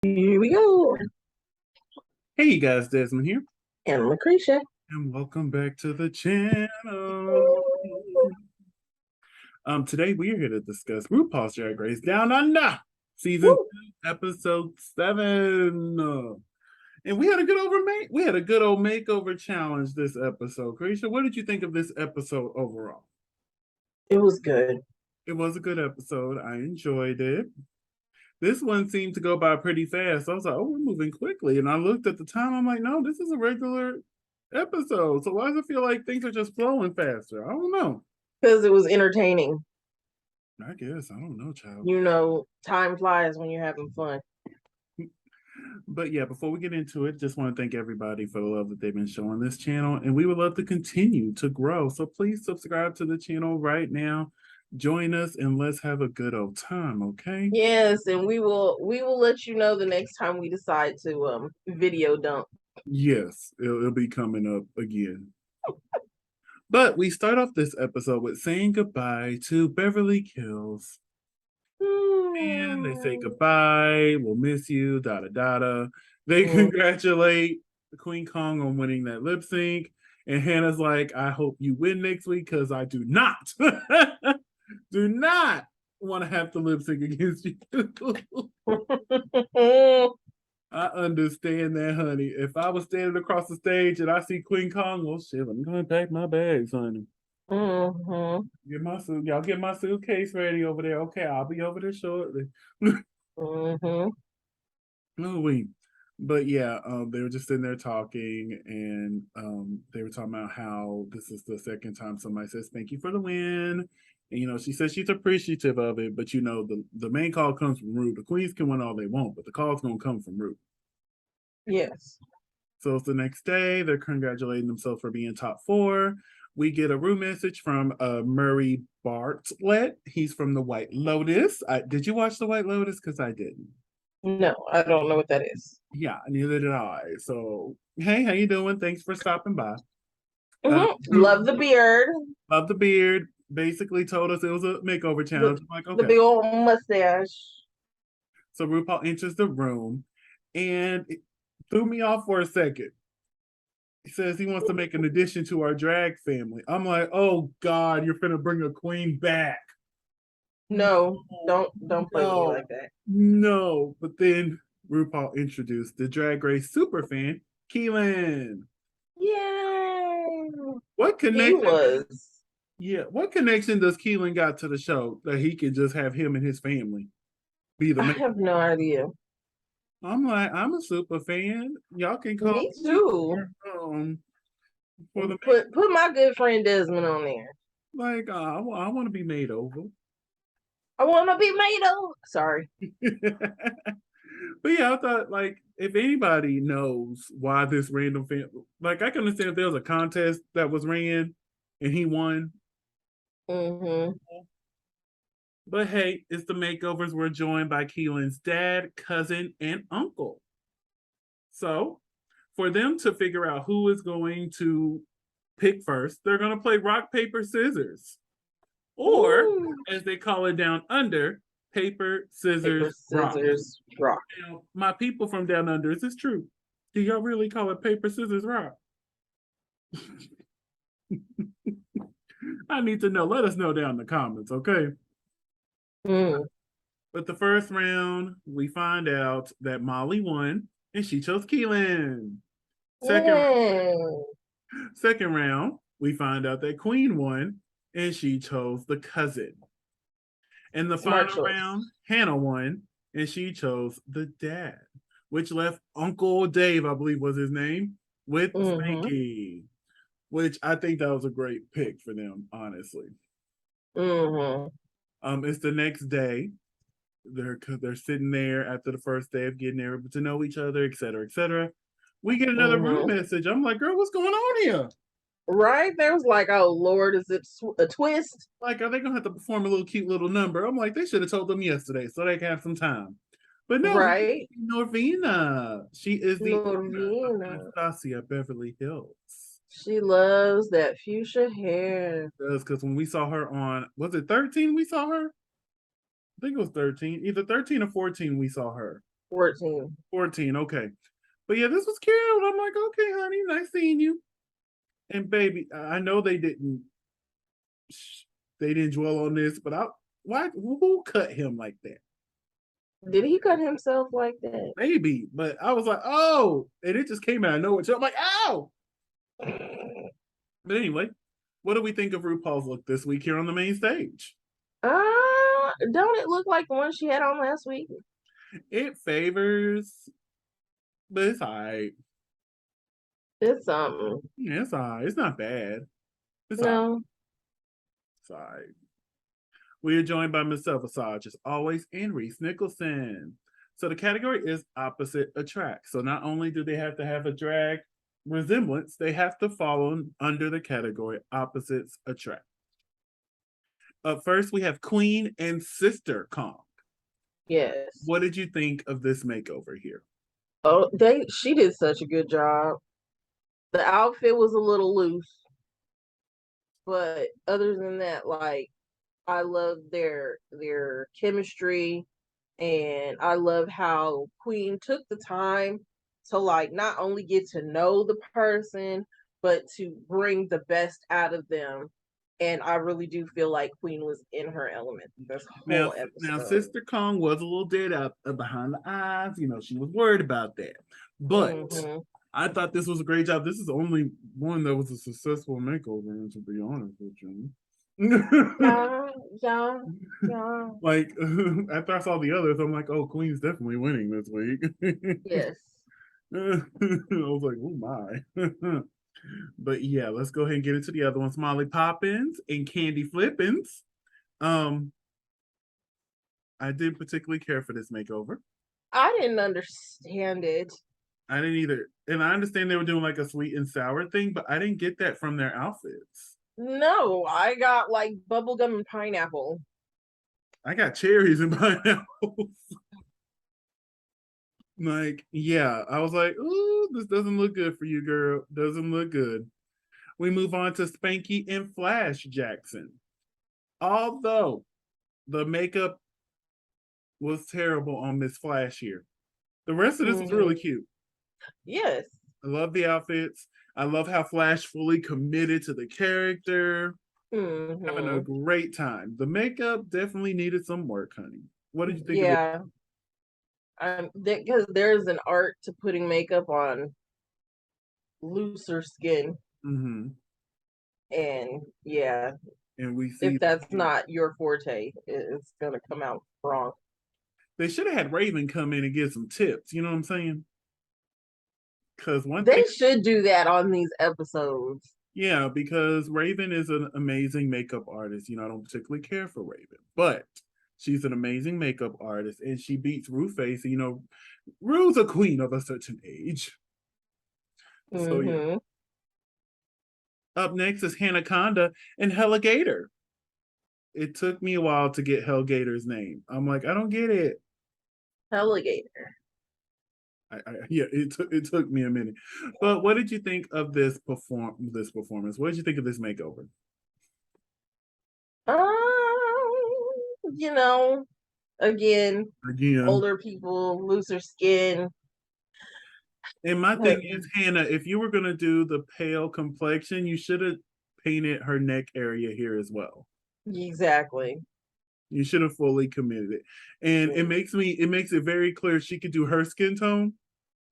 Here we go. Hey you guys, Desmond here, And LaCresha. and welcome back to the channel. Today we are here to discuss RuPaul's Drag Race Down Under, season Woo. 2, episode 7. And we had a good old makeover challenge this episode. Krisha, what did you think of this episode overall? It was good. It was a good episode. I enjoyed it. This one seemed to go by pretty fast. I was like, oh, we're moving quickly. And I looked at the time, I'm like, no, this is a regular episode. So why does it feel like things are just flowing faster? I don't know. Because it was entertaining. I guess. I don't know, child. You know, time flies when you're having fun. But yeah, before we get into it, just want to thank everybody for the love that they've been showing this channel. And we would love to continue to grow. So please subscribe to the channel right now. Join us and let's have a good old time, okay? Yes, and we will let you know the next time we decide to video dump. Yes, it'll be coming up again. But we start off this episode with saying goodbye to Beverly Hills. And they say goodbye, we'll miss you, da da da da. They congratulate Queen Kong on winning that lip sync. And Hannah's like, I hope you win next week because I do not want to have to lip sync against you. I understand that, honey. If I was standing across the stage and I see Queen Kong, well, shit, I'm going to pack my bags, honey. Get my suit. Y'all get my suitcase ready over there. Okay, I'll be over there shortly. Oh, wait. But yeah, they were just sitting there talking, and they were talking about how this is the second time somebody says thank you for the win. And she says she's appreciative of it, but the main call comes from Ru. The queens can win all they want, but the call's gonna come from Ru. Yes. So it's the next day. They're congratulating themselves for being top 4. We get a Ru message from Murray Bartlett. He's from the White Lotus. Did you watch the White Lotus? Because I didn't. No, I don't know what that is. Yeah, neither did I. So, hey, how you doing? Thanks for stopping by. Love the beard. Love the beard. Basically told us it was a makeover challenge. I'm like, The okay. big old mustache. So RuPaul enters the room, and it threw me off for a second. He says he wants to make an addition to our drag family. I'm like, oh God, you're finna bring a queen back. No, don't play with me like that. No, but then RuPaul introduced the Drag Race superfan, Keelan. Yay! What He connection? was. Yeah, what connection does Keelan got to the show that he could just have him and his family be the? I have no idea. I'm like, I'm a super fan. Y'all can call Me too. For the put my good friend Desmond on there. Like, I want to be made over. I want to be made over. Sorry. But yeah, I thought, like, if anybody knows why this random fan, like, I can understand if there was a contest that was ran and he won. But hey, it's the makeovers. We're joined by Keelan's dad, cousin, and uncle. So, for them to figure out who is going to pick first, they're going to play rock, paper, scissors. Or, as they call it down under, paper, scissors, rock. Now, my people from down under, is this true? Do y'all really call it paper, scissors, rock? I need to know. Let us know down in the comments, okay? But the first round, we find out that Molly won, and she chose Keelan. Second round, we find out that Queen won, and she chose the cousin. In the final round, Hannah won, and she chose the dad, which left Uncle Dave, I believe was his name, with Spanky, which I think that was a great pick for them, honestly. It's the next day. They're sitting there after the first day of getting able to know each other, etc., etc. We get another room message. I'm like, girl, what's going on here? Right? There was like, oh Lord, is it a twist? Like, are they gonna have to perform a little cute little number? I'm like, they should have told them yesterday so they can have some time. But no, right? Norvina. She is the Anastasia Beverly Hills. She loves that fuchsia hair. Does because when we saw her on, was it 13? We saw her. I think it was 13, either 13 or 14. We saw her. 14. 14, okay. But yeah, this was cute. I'm like, okay, honey, nice seeing you. And baby, I know they didn't dwell on this, but who cut him like that? Did he cut himself like that? Maybe, but I was like, oh, and it just came out of nowhere. So I'm like, ow. But anyway, what do we think of RuPaul's look this week here on the main stage? Don't it look like the one she had on last week? It favors, but it's all right. It's something. Yeah, it's all right. It's not bad. It's all right. No. It's all right. We are joined by Miss Visage, as always, and Reese Nicholson. So the category is opposite attract. So not only do they have to have a drag resemblance, they have to fall under the category opposites attract. Up first, we have Queen and Sister Kong. Yes. What did you think of this makeover here? Oh, she did such a good job. The outfit was a little loose, but other than that, like, I love their chemistry, and I love how Queen took the time to, like, not only get to know the person, but to bring the best out of them. And I really do feel like Queen was in her element this whole episode. Now, Sister Kong was a little dead up behind the eyes. You know, she was worried about that. But I thought this was a great job. This is the only one that was a successful makeover, to be honest with you. Yeah. Like, after I saw the others, I'm like, oh, Queen's definitely winning this week. Yes. I was like, oh my. But yeah, let's go ahead and get into the other ones. Molly Poppins and Candy Flippins. I didn't particularly care for this makeover. I didn't understand it. I didn't either. And I understand they were doing like a sweet and sour thing, but I didn't get that from their outfits. No, I got like bubblegum and pineapple. I got cherries and pineapples. Like, yeah, I was like, ooh, this doesn't look good for you, girl. Doesn't look good. We move on to Spanky and Flash Jackson. Although the makeup was terrible on Miss Flash here, the rest of this was really cute. Yes. I love the outfits. I love how Flash fully committed to the character. Having a great time. The makeup definitely needed some work, honey. What did you think of it? Yeah. Because there's an art to putting makeup on looser skin. And yeah. And we see if that's not your forte, it's gonna come out wrong. They should have had Raven come in and give some tips. You know what I'm saying? Because they should do that on these episodes. Yeah, because Raven is an amazing makeup artist. You know, I don't particularly care for Raven, but she's an amazing makeup artist, and she beats RuFace. You know, Ru's a queen of a certain age. So yeah. Up next is Hanaconda and Helligator. It took me a while to get Helligator's name. I'm like, I don't get it. Helligator. Yeah, it took me a minute. But what did you think of this performance? What did you think of this makeover? You know, again, older people, looser skin. And my thing is, Hannah, if you were gonna do the pale complexion, you should have painted her neck area here as well. Exactly. You should have fully committed it. And it makes it very clear she could do her skin tone.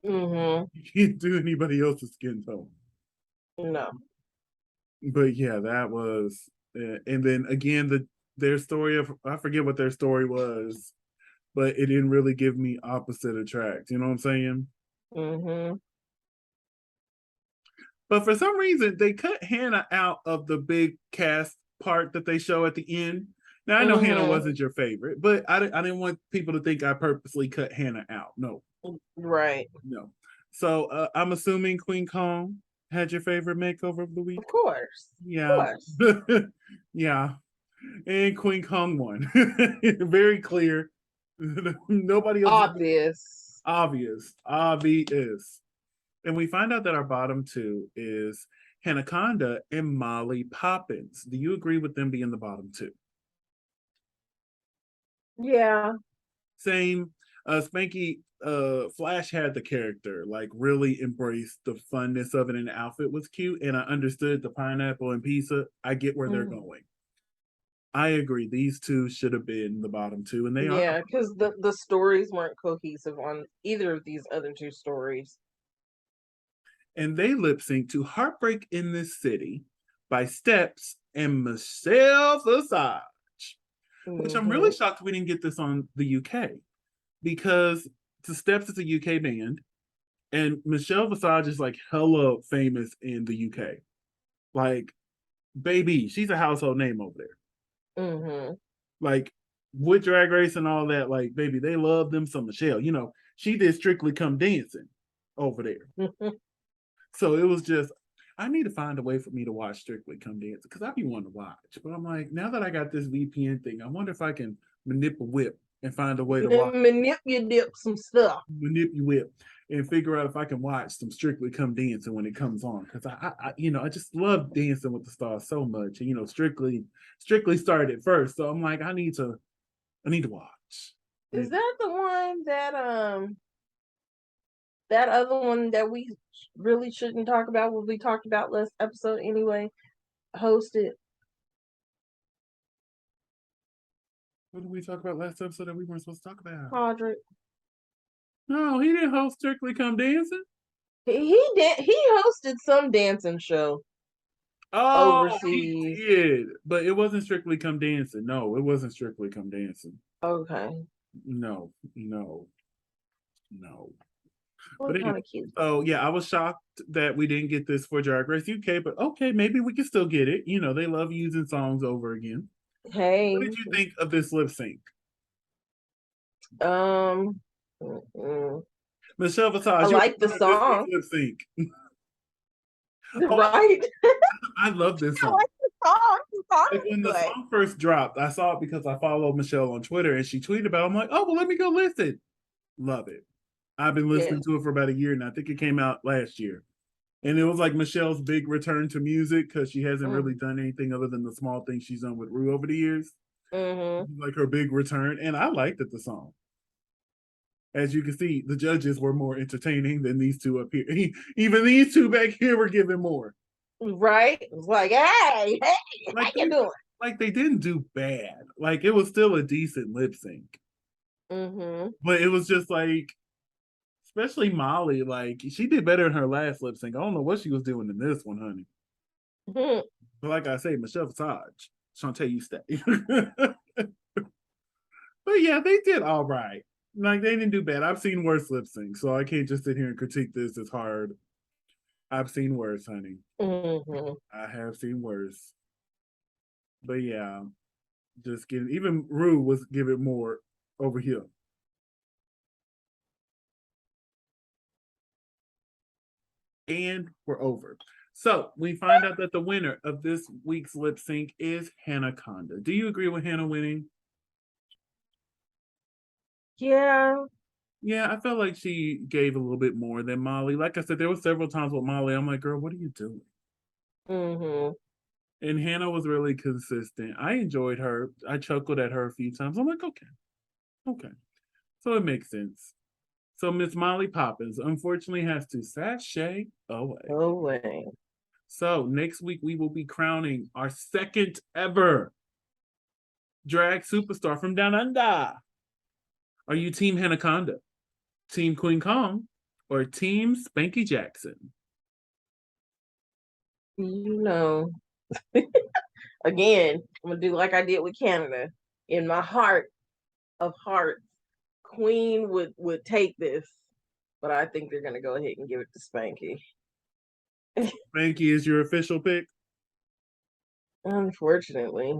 You can't do anybody else's skin tone. No. But yeah, that was and then again their story of, I forget what their story was, but it didn't really give me opposite attract. You know what I'm saying? But for some reason, they cut Hannah out of the big cast part that they show at the end. Now, I know Hannah wasn't your favorite, but I didn't want people to think I purposely cut Hannah out. No. Right. No. So I'm assuming Queen Kong had your favorite makeover of the week? Of course. Yeah. Of course. Yeah. And Queen Kong won. Very clear. Nobody else. Obvious. And we find out that our bottom two is Hanaconda and Molly Poppins. Do you agree with them being the bottom two? Yeah. Same. Spanky Flash had the character, like really embraced the funness of it, and the outfit was cute, and I understood the pineapple and pizza. I get where they're going. I agree. These two should have been the bottom two, and they are. Yeah, because the stories weren't cohesive on either of these other two stories. And they lip sync to Heartbreak in This City by Steps and Michelle Visage, which I'm really shocked we didn't get this on the UK, because the Steps is a UK band, and Michelle Visage is like hella famous in the UK. Like, baby, she's a household name over there. Like, with Drag Race and all that, like, baby, they love them some Michelle. You know, she did Strictly Come Dancing over there. So it was just, I need to find a way for me to watch Strictly Come Dancing, because I be wanting to watch. But I'm like, now that I got this VPN thing, I wonder if I can manipulate and find a way to watch. Manipulate some stuff. Manipulate and figure out if I can watch some Strictly Come Dancing when it comes on, because I just love Dancing with the Stars so much, and Strictly started first, so I'm like, I need to watch. Is that the one that other one that we really shouldn't talk about, what we talked about last episode anyway, hosted? What did we talk about last episode that we weren't supposed to talk about? Audrey. No, he didn't host Strictly Come Dancing. He did. He hosted some dancing show. Overseas. He did, but it wasn't Strictly Come Dancing. No, it wasn't Strictly Come Dancing. Okay. No. Well, But kind of cute. Oh yeah, I was shocked that we didn't get this for Drag Race UK, but okay, maybe we can still get it. They love using songs over again. Hey. What did you think of this lip sync? Michelle Visage. I like the song. Lip sync. Right. I love this song. I like the song. Like, when the song first dropped, I saw it because I follow Michelle on Twitter, and she tweeted about it. I'm like, oh, well, let me go listen. Love it. I've been listening to it for about a year, and I think it came out last year. And it was like Michelle's big return to music, because she hasn't really done anything other than the small things she's done with Ru over the years. Like her big return, and I liked it, the song. As you can see, the judges were more entertaining than these two up here. Even these two back here were giving more. Right? It was like, hey, like how you doing? Like, they didn't do bad. Like, it was still a decent lip sync. But it was just like, especially Molly, like, she did better in her last lip sync. I don't know what she was doing in this one, honey. But like I say, Michelle Visage, Shantae, you stay. But yeah, they did all right. Like, they didn't do bad. I've seen worse lip syncs, so I can't just sit here and critique this as hard. I've seen worse, honey. I have seen worse. But yeah, just kidding. Even Ru was giving more over here. And we're over. So we find out that the winner of this week's lip sync is Hannah Conda. Do you agree with Hannah winning? Yeah. Yeah, I felt like she gave a little bit more than Molly. Like I said, there were several times with Molly, I'm like, girl, what are you doing? And Hannah was really consistent. I enjoyed her. I chuckled at her a few times. I'm like, okay. So it makes sense. So Miss Molly Poppins, unfortunately, has to sashay away. So next week, we will be crowning our second ever drag superstar from Down Under. Are you Team Hannah Conda, Team Queen Kong, or Team Spanky Jackson? Again, I'm going to do like I did with Canada. In my heart of hearts, Queen would take this, but I think they're going to go ahead and give it to Spanky. Spanky is your official pick? Unfortunately.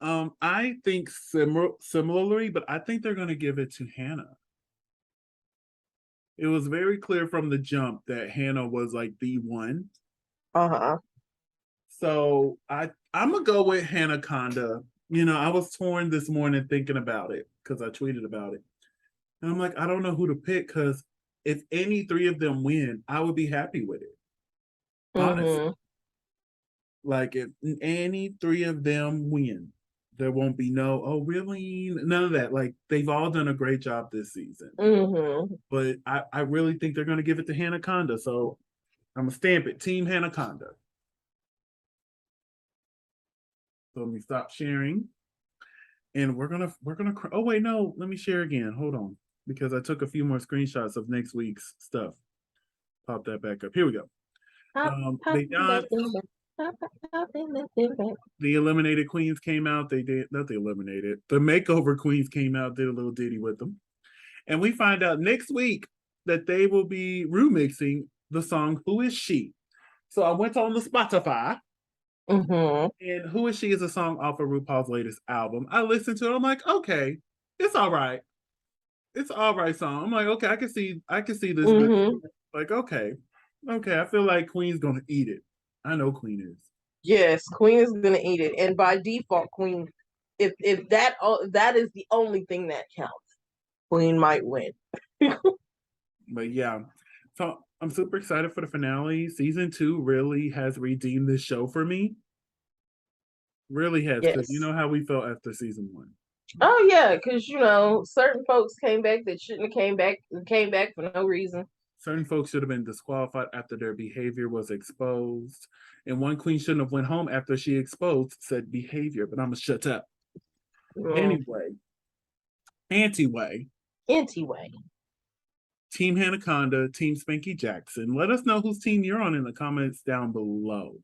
I think similarly, but I think they're going to give it to Hannah. It was very clear from the jump that Hannah was like the one. So I'm going to go with Hannah Conda. I was torn this morning thinking about it because I tweeted about it. And I'm like, I don't know who to pick, because if any three of them win, I would be happy with it. Honestly. Like, if any three of them win, There won't be no, oh, really? None of that. Like, they've all done a great job this season. Mm-hmm. But I really think they're going to give it to Hanaconda. So I'm going to stamp it. Team Hanaconda. So let me stop sharing. And we're gonna oh wait, no, let me share again. Hold on. Because I took a few more screenshots of next week's stuff. Pop that back up. Here we go. They done the eliminated queens came out. They did not the eliminated. The makeover queens came out, did a little ditty with them. And we find out next week that they will be remixing the song Who Is She? So I went on the Spotify. Mm-hmm. And Who Is She is a song off of RuPaul's latest album. I listened to it. I'm like, okay, it's all right. It's all right song. I'm like, okay, I can see this. Mm-hmm. Like, okay. I feel like Queen's gonna eat it. I know Queen is. Yes, Queen is gonna eat it, and by default, Queen. If that is the only thing that counts, Queen might win. But yeah, so I'm super excited for the finale. Season 2 really has redeemed this show for me. Really has, because you Yes. know how we felt after season 1. Oh yeah, because certain folks came back that shouldn't have came back for no reason. Certain folks should have been disqualified after their behavior was exposed. And one queen shouldn't have went home after she exposed said behavior, but I'm gonna shut up. Anyway. Anyway. Team Hanaconda, Team Spanky Jackson. Let us know whose team you're on in the comments down below.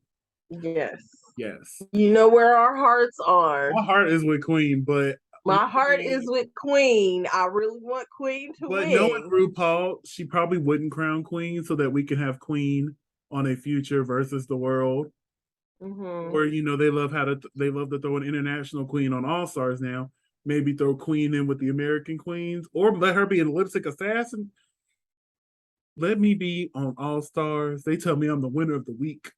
Yes. Yes. You know where our hearts are. My heart is with Queen, but my heart is with Queen. I really want Queen to win. But knowing RuPaul, she probably wouldn't crown Queen so that we can have Queen on a future versus the world. Mm-hmm. Or they love to throw an international queen on All Stars now. Maybe throw Queen in with the American queens, or let her be a lip sync assassin. Let me be on All Stars. They tell me I'm the winner of the week,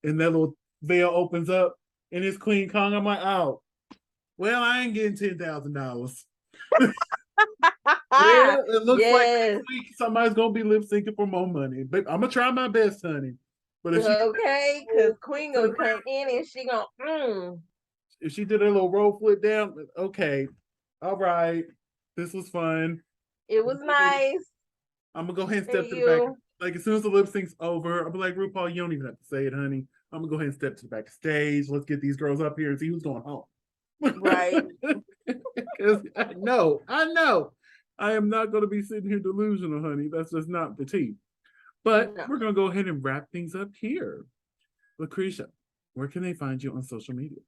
and that little veil opens up, and it's Queen Kong. I'm like, oh, well, I ain't getting $10,000. Yeah, it looks like next week somebody's gonna be lip syncing for more money, but I'm gonna try my best, honey. But if because Queen gonna come in and she gonna if she did a little roll flip down, okay, all right, this was fun. It was nice. I'm gonna go ahead and step to the back. Like as soon as the lip sync's over, I'll be like, RuPaul, you don't even have to say it, honey. I'm gonna go ahead and step to the backstage. Let's get these girls up here and see who's going home. Right. Because I know. I am not going to be sitting here delusional, honey. That's just not the tea. But we're going to go ahead and wrap things up here. LaCresha, where can they find you on social media?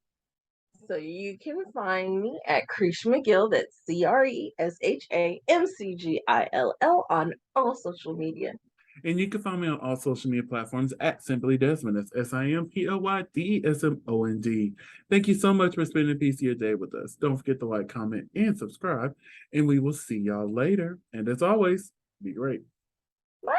So you can find me at Cresha McGill. That's CRESHAMCGILL on all social media. And you can find me on all social media platforms at Simply Desmond. That's SIMPLYDESMOND. Thank you so much for spending a piece of your day with us. Don't forget to like, comment, and subscribe. And we will see y'all later. And as always, be great.